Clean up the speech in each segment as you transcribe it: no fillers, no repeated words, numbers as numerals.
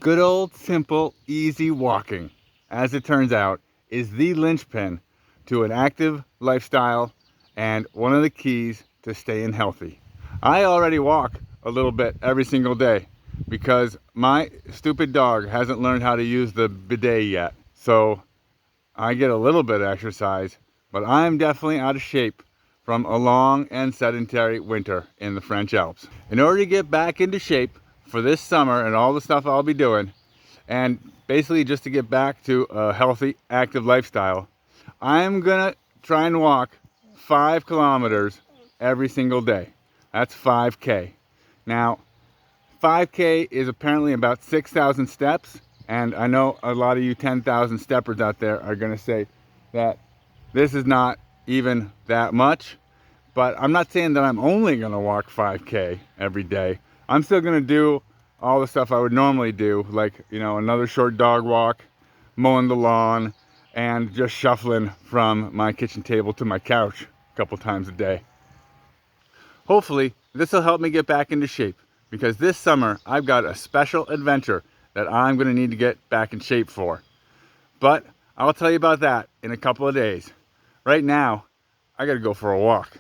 Good old, simple, easy walking, as it turns out, is the linchpin to an active lifestyle and one of the keys to staying healthy. I already walk a little bit every single day because my stupid dog hasn't learned how to use the bidet yet. So I get a little bit of exercise, but I'm definitely out of shape from a long and sedentary winter in the French Alps. In order to get back into shape for this summer and all the stuff I'll be doing, and basically just to get back to a healthy, active lifestyle, I'm gonna try and walk 5 kilometers every single day. That's 5K. Now, 5K is apparently about 6,000 steps, and I know a lot of you 10,000 steppers out there are gonna say that this is not even that much, but I'm not saying that I'm only gonna walk 5K every day. I'm still gonna do all the stuff I would normally do, like, you know, another short dog walk, mowing the lawn, and just shuffling from my kitchen table to my couch a couple times a day. Hopefully, this will help me get back into shape, because this summer I've got a special adventure that I'm gonna need to get back in shape for. But I'll tell you about that in a couple of days. Right now, I gotta go for a walk.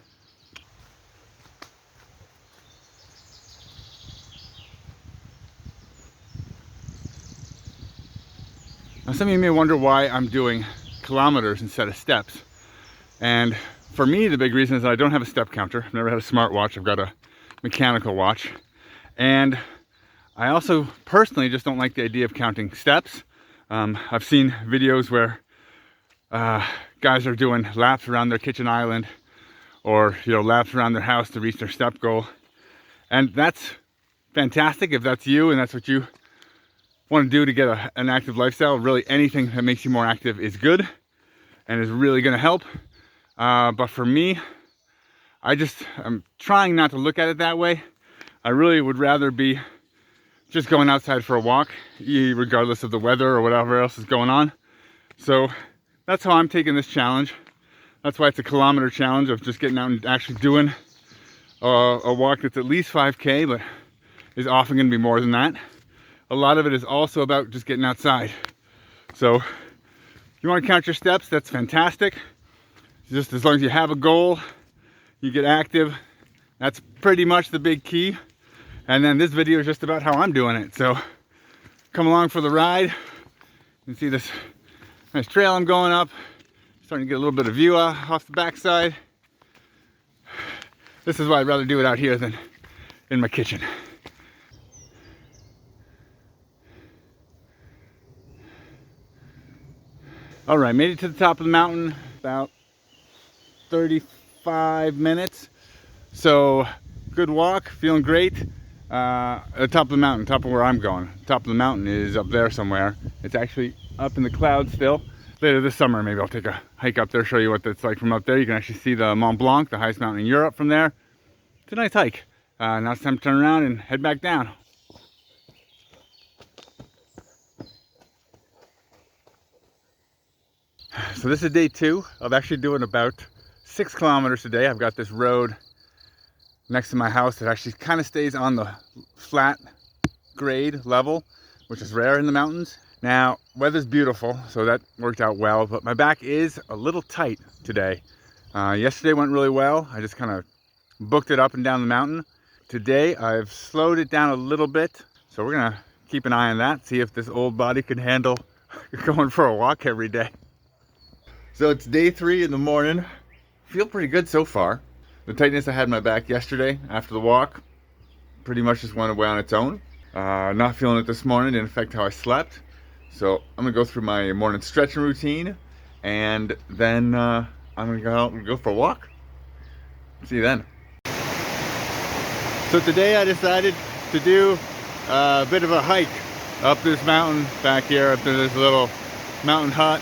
Now, some of you may wonder why I'm doing kilometers instead of steps. And for me, the big reason is that I don't have a step counter. I've never had a smartwatch. I've got a mechanical watch. And I also personally just don't like the idea of counting steps. I've seen videos where guys are doing laps around their kitchen island, or, you know, laps around their house to reach their step goal. And that's fantastic if that's you and that's what you want to do to get an active lifestyle. Really, anything that makes you more active is good and is really going to help. But for me, I'm trying not to look at it that way. I really would rather be just going outside for a walk, regardless of the weather or whatever else is going on. So that's how I'm taking this challenge. That's why it's a kilometer challenge of just getting out and actually doing a walk that's at least 5K, but is often going to be more than that. A lot of it is also about just getting outside. So if you want to count your steps, that's fantastic. Just as long as you have a goal, you get active. That's pretty much the big key. And then this video is just about how I'm doing it. So come along for the ride. You can see this nice trail I'm going up. Starting to get a little bit of view off the backside. This is why I'd rather do it out here than in my kitchen. All right, made it to the top of the mountain, about 35 minutes. So good walk, feeling great. At the top of the mountain, top of where I'm going. Top of the mountain is up there somewhere. It's actually up in the clouds still. Later this summer, maybe I'll take a hike up there, show you what it's like from up there. You can actually see the Mont Blanc, the highest mountain in Europe from there. It's a nice hike. Now it's time to turn around and head back down. So this is day 2 of actually doing about 6 kilometers today. I've got this road next to my house that actually kind of stays on the flat grade level, which is rare in the mountains. Now, weather's beautiful, so that worked out well, but my back is a little tight today. Yesterday went really well. I just kind of booked it up and down the mountain. Today, I've slowed it down a little bit, so we're gonna keep an eye on that, see if this old body can handle going for a walk every day. So it's day 3 in the morning. Feel pretty good so far. The tightness I had in my back yesterday after the walk pretty much just went away on its own. Not feeling it this morning, didn't affect how I slept. So I'm gonna go through my morning stretching routine, and then I'm gonna go out and go for a walk. See you then. So today I decided to do a bit of a hike up this mountain back here, up to this little mountain hut.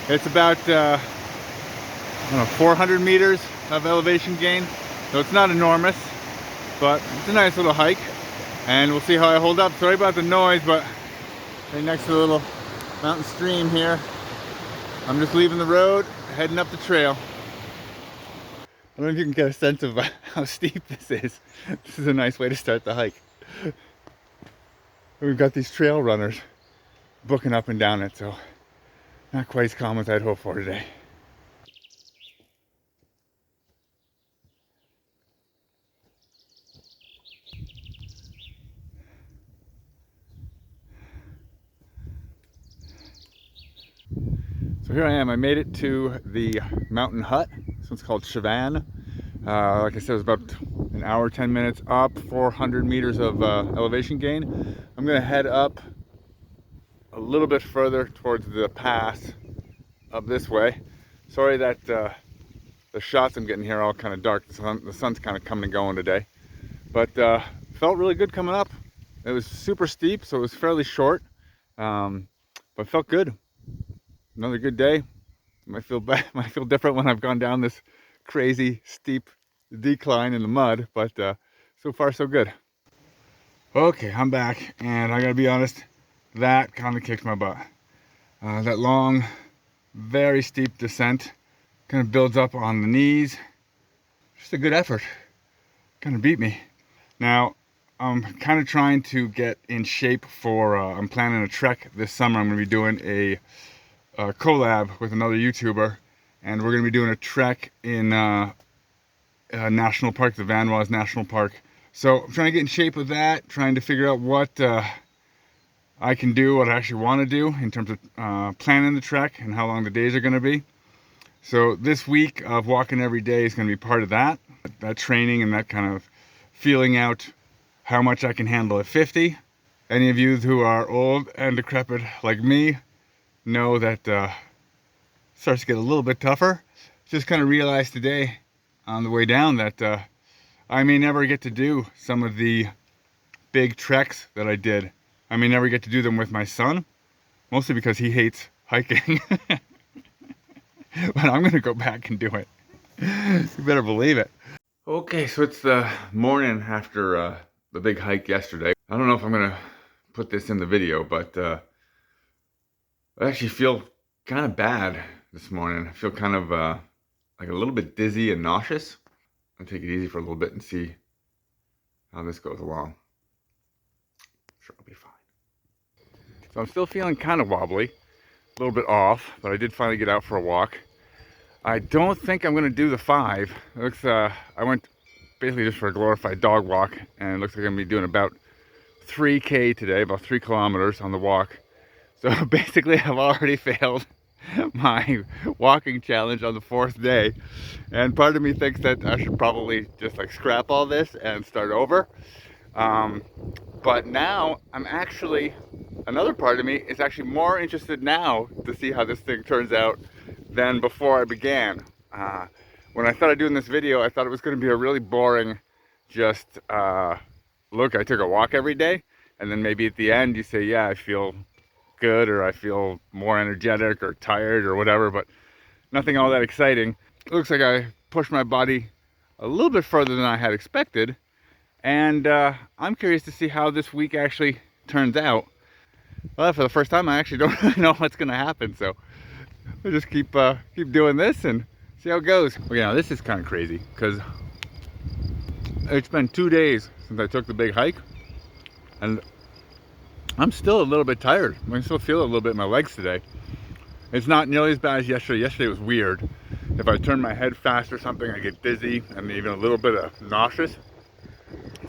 It's about I don't know, 400 meters of elevation gain, so it's not enormous, but it's a nice little hike, and we'll see how I hold up. Sorry about the noise, but right next to the little mountain stream here, I'm just leaving the road, heading up the trail. I don't know if you can get a sense of how steep this is. This is a nice way to start the hike. we've got these trail runners booking up and down it, so not quite as calm as I'd hoped for today. So here I am. I made it to the mountain hut. This one's called Chavan. Like I said, it was about an hour, 10 minutes up, 400 meters of elevation gain. I'm gonna head up a little bit further towards the pass up this way. Sorry that the shots I'm getting here are all kind of dark. The sun's kind of coming and going today. But felt really good coming up. It was super steep, so it was fairly short, but felt good. Another good day. Might feel different when I've gone down this crazy steep decline in the mud, but so far so good. Okay, I'm back, and I gotta be honest, that kind of kicked my butt. That long, very steep descent kind of builds up on the knees. Just a good effort. Kind of beat me. Now, I'm kind of trying to get in shape for, I'm planning a trek this summer. I'm going to be doing a collab with another YouTuber, and we're going to be doing a trek in a national park, the Vanoise National Park. So I'm trying to get in shape with that, trying to figure out what I can do, what I actually want to do in terms of planning the trek and how long the days are going to be. So this week of walking every day is going to be part of that training and that kind of feeling out how much I can handle at 50. Any of you who are old and decrepit like me know that starts to get a little bit tougher. Just kind of realized today on the way down that I may never get to do some of the big treks that I did. I may never get to do them with my son, mostly because he hates hiking. But I'm gonna go back and do it. You better believe it. Okay, so it's the morning after the big hike yesterday. I don't know if I'm gonna put this in the video, but I actually feel kind of bad this morning. I feel kind of like a little bit dizzy and nauseous. I'll take it easy for a little bit and see how this goes along. Sure, I'll be fine. So I'm still feeling kind of wobbly, a little bit off, but I did finally get out for a walk. I don't think I'm gonna do the 5. It looks, I went basically just for a glorified dog walk, and it looks like I'm gonna be doing about 3K today, about 3 kilometers on the walk. So basically I've already failed my walking challenge on the 4th day. And part of me thinks that I should probably just like scrap all this and start over. But now I'm actually, another part of me is actually more interested now to see how this thing turns out than before I began. When I started doing this video, I thought it was going to be a really boring, just look, I took a walk every day, and then maybe at the end you say, yeah, I feel good, or I feel more energetic or tired or whatever, but nothing all that exciting. It looks like I pushed my body a little bit further than I had expected, and I'm curious to see how this week actually turns out. Well, for the first time, I actually don't really know what's going to happen, so we'll just keep doing this and see how it goes. Well, yeah, this is kind of crazy because it's been 2 days since I took the big hike, and I'm still a little bit tired. I still feel a little bit in my legs today. It's not nearly as bad as yesterday. Yesterday was weird. If I turn my head fast or something, I get dizzy and even a little bit of nauseous.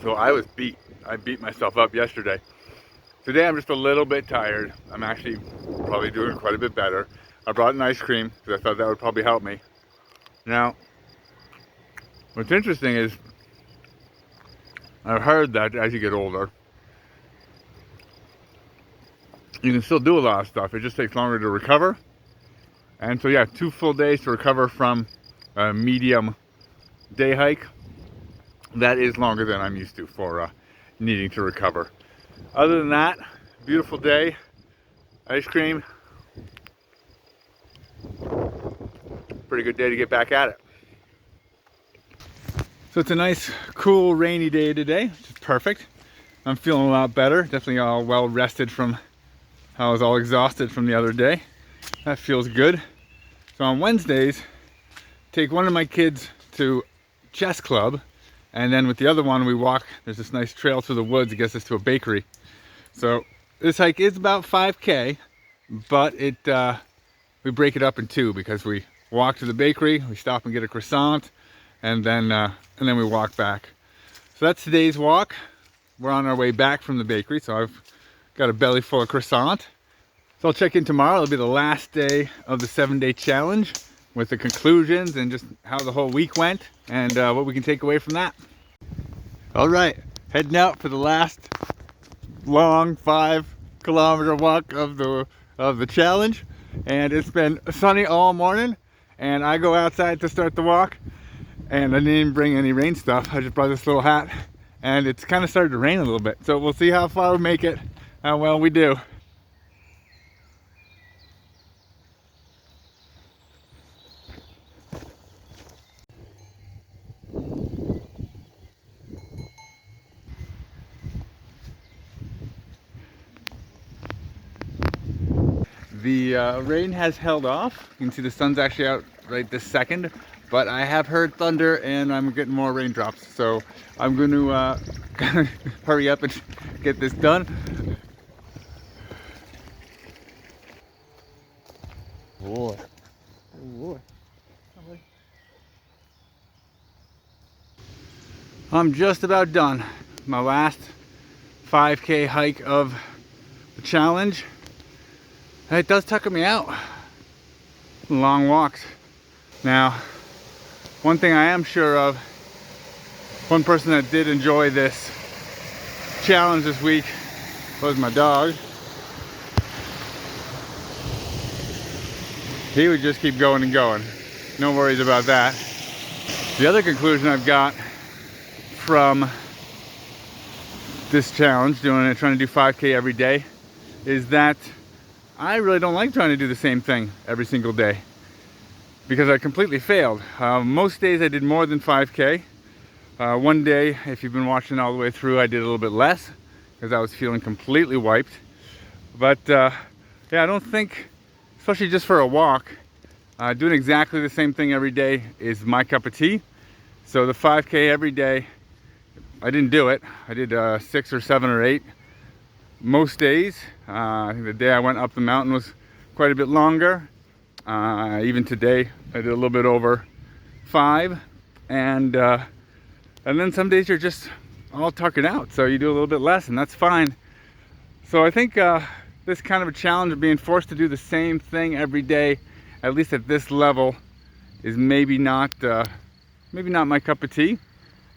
So I was beat. I beat myself up yesterday. Today I'm just a little bit tired. I'm actually probably doing quite a bit better. I brought an ice cream because I thought that would probably help me. Now, what's interesting is I've heard that as you get older, you can still do a lot of stuff. It just takes longer to recover. And so yeah, 2 full days to recover from a medium day hike. That is longer than I'm used to for needing to recover. Other than that, beautiful day, ice cream. Pretty good day to get back at it. So it's a nice, cool, rainy day today, which is perfect. I'm feeling a lot better. Definitely all well rested from how I was all exhausted from the other day. That feels good. So on Wednesdays, take one of my kids to chess club, and then with the other one we walk. There's this nice trail through the woods that gets us to a bakery. So this hike is about 5K, but we break it up in two because we walk to the bakery, we stop and get a croissant, and then we walk back. So that's today's walk. We're on our way back from the bakery, so I've got a belly full of croissant. So I'll check in tomorrow. It'll be the last day of the 7-day challenge with the conclusions and just how the whole week went and what we can take away from that. All right, heading out for the last long 5-kilometer walk of the challenge. And it's been sunny all morning, and I go outside to start the walk, and I didn't even bring any rain stuff. I just brought this little hat, and it's kind of started to rain a little bit. So we'll see how far we make it, how well we do. The rain has held off. You can see the sun's actually out right this second, but I have heard thunder and I'm getting more raindrops. So I'm going to hurry up and get this done. Boy. Oh boy. I'm just about done. My last 5K hike of the challenge. It does tucker me out. Long walks. Now, one thing I am sure of, one person that did enjoy this challenge this week was my dog. He would just keep going and going. No worries about that. The other conclusion I've got from this challenge, trying to do 5K every day, is that I really don't like trying to do the same thing every single day because I completely failed. Most days I did more than 5K. One day, if you've been watching all the way through, I did a little bit less because I was feeling completely wiped. But yeah, I don't think, especially just for a walk, doing exactly the same thing every day is my cup of tea. So the 5K every day, I didn't do it. I did 6 or 7 or 8. Most days, I think the day I went up the mountain was quite a bit longer. Even today, I did a little bit over 5. And then some days you're just all tuckered out, so you do a little bit less, and that's fine. So I think this kind of a challenge of being forced to do the same thing every day, at least at this level, is maybe not my cup of tea.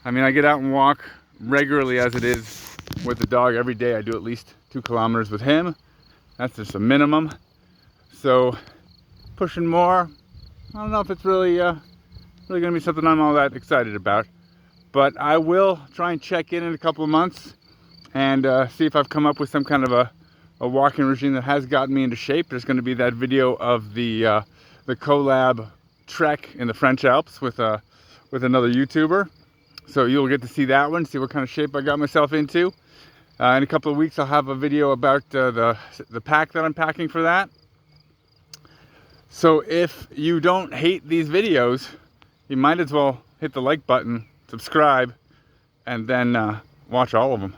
I mean, I get out and walk regularly as it is with the dog every day. I do at least 2 kilometers with him. That's just a minimum. So pushing more, I don't know if it's really gonna be something I'm all that excited about, but I will try and check in a couple of months and see if I've come up with some kind of a walking regime that has gotten me into shape. There's going to be that video of the collab trek in the French Alps with another YouTuber. So you'll get to see that one, see what kind of shape I got myself into. In a couple of weeks, I'll have a video about the pack that I'm packing for that. So if you don't hate these videos, you might as well hit the like button, subscribe, and then watch all of them.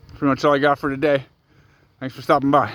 Pretty much all I got for today. Thanks for stopping by.